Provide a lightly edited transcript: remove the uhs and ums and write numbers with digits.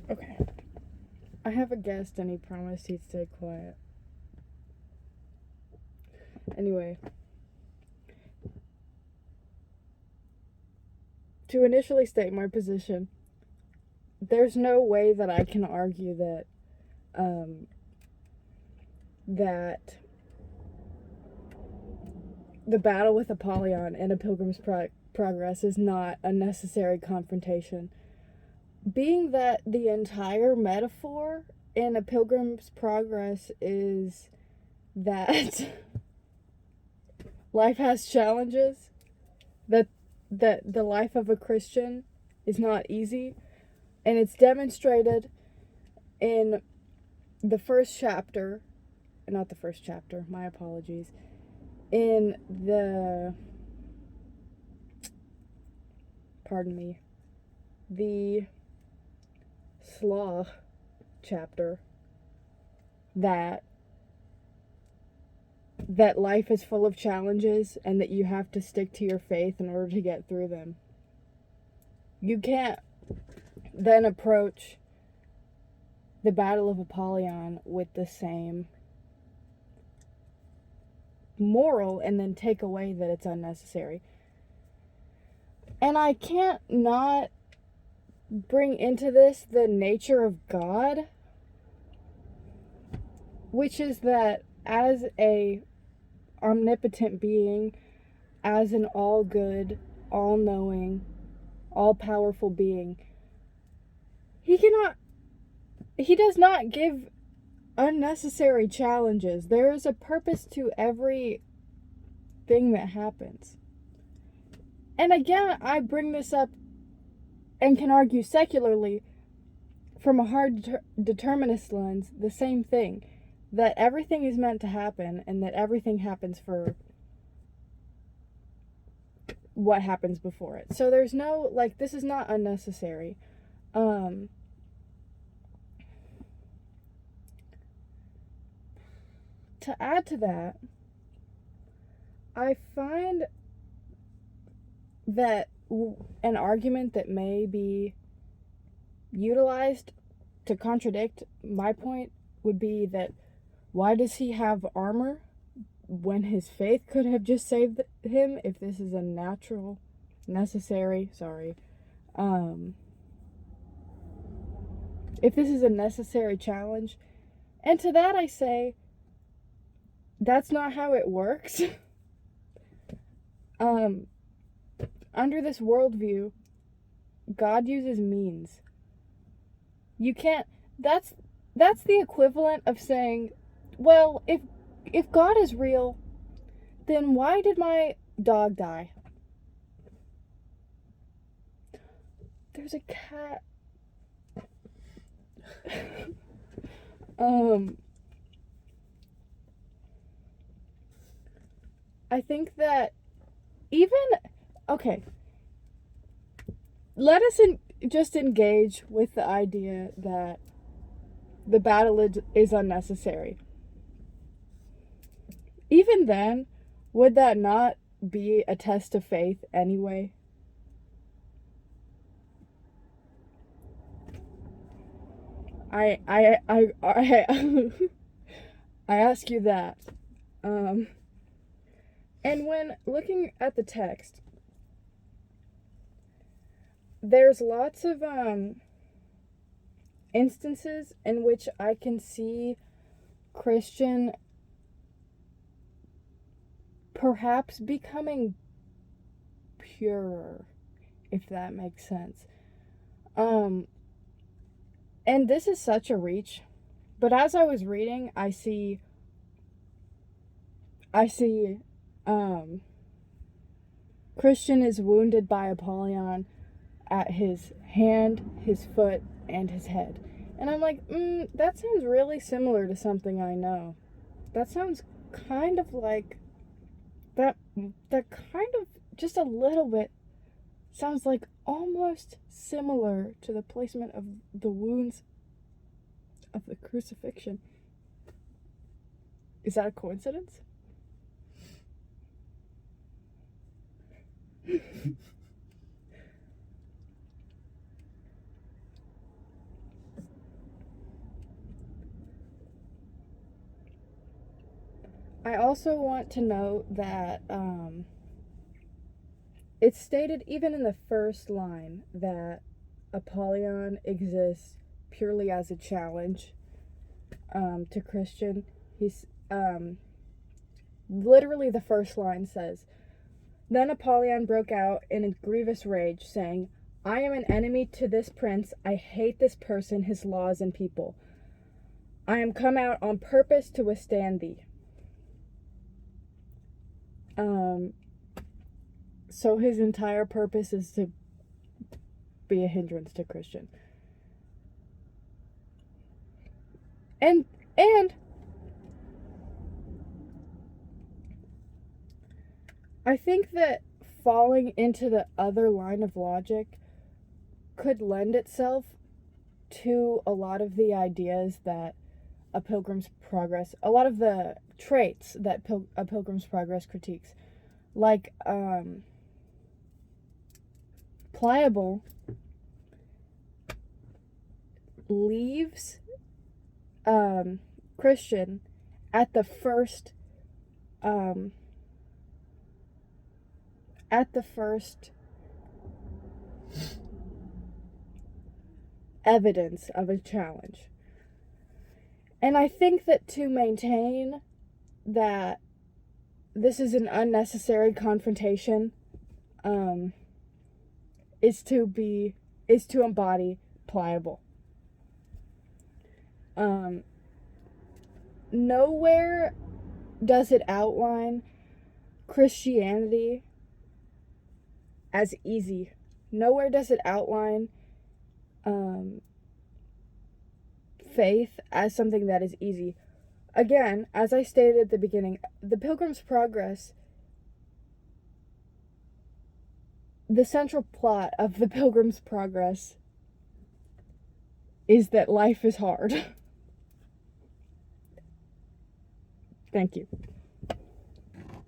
Okay. I have a guest and he promised he'd stay quiet. Anyway. To initially state my position, there's no way that I can argue that that the battle with Apollyon in A Pilgrim's Progress is not a necessary confrontation. Being that the entire metaphor in A Pilgrim's Progress is that life has challenges, that the life of a Christian is not easy, and it's demonstrated in the first chapter, not the first chapter, my apologies, in the Slaw chapter, that life is full of challenges and that you have to stick to your faith in order to get through them. You can't then approach the Battle of Apollyon with the same moral and then take away that it's unnecessary. And I can't not bring into this the nature of God, which is that as a omnipotent being, as an all-good, all-knowing, all-powerful being, he does not give unnecessary challenges. There is a purpose to every thing that happens. And again, I bring this up and can argue secularly from a hard determinist lens the same thing, that everything is meant to happen and that everything happens for what happens before it. So there's no, like, this is not unnecessary. To add to that, I find that an argument that may be utilized to contradict my point would be that why does he have armor when his faith could have just saved him if this is a if this is a necessary challenge. And to that I say, that's not how it works. Under this worldview, God uses means. You can't, that's the equivalent of saying, well, if God is real, then why did my dog die? There's a cat. I think that okay, let us just engage with the idea that the battle is unnecessary. Even then, would that not be a test of faith anyway? I ask you that. And when looking at the text, there's lots of instances in which I can see Christian perhaps becoming purer, if that makes sense. And this is such a reach, but as I was reading, I see Christian is wounded by Apollyon at his hand, his foot, and his head. And I'm like, that sounds really similar to something I know. That sounds kind of like that kind of just a little bit sounds like almost similar to the placement of the wounds of the crucifixion. Is that a coincidence? I also want to note that it's stated even in the first line that Apollyon exists purely as a challenge to Christian. He's literally the first line says, "Then Apollyon broke out in a grievous rage, saying, I am an enemy to this prince. I hate this person, his laws, and people. I am come out on purpose to withstand thee." So his entire purpose is to be a hindrance to Christian. And I think that falling into the other line of logic could lend itself to a lot of the ideas that A Pilgrim's Progress, a lot of the traits that A Pilgrim's Progress critiques. Like, Pliable leaves Christian at the first evidence of a challenge. And I think that to maintain that this is an unnecessary confrontation is to embody Pliable. Nowhere does it outline Christianity as easy. Nowhere does it outline faith as something that is easy. Again, as I stated at the beginning, the Pilgrim's Progress, the central plot of the Pilgrim's Progress is that life is hard. Thank you.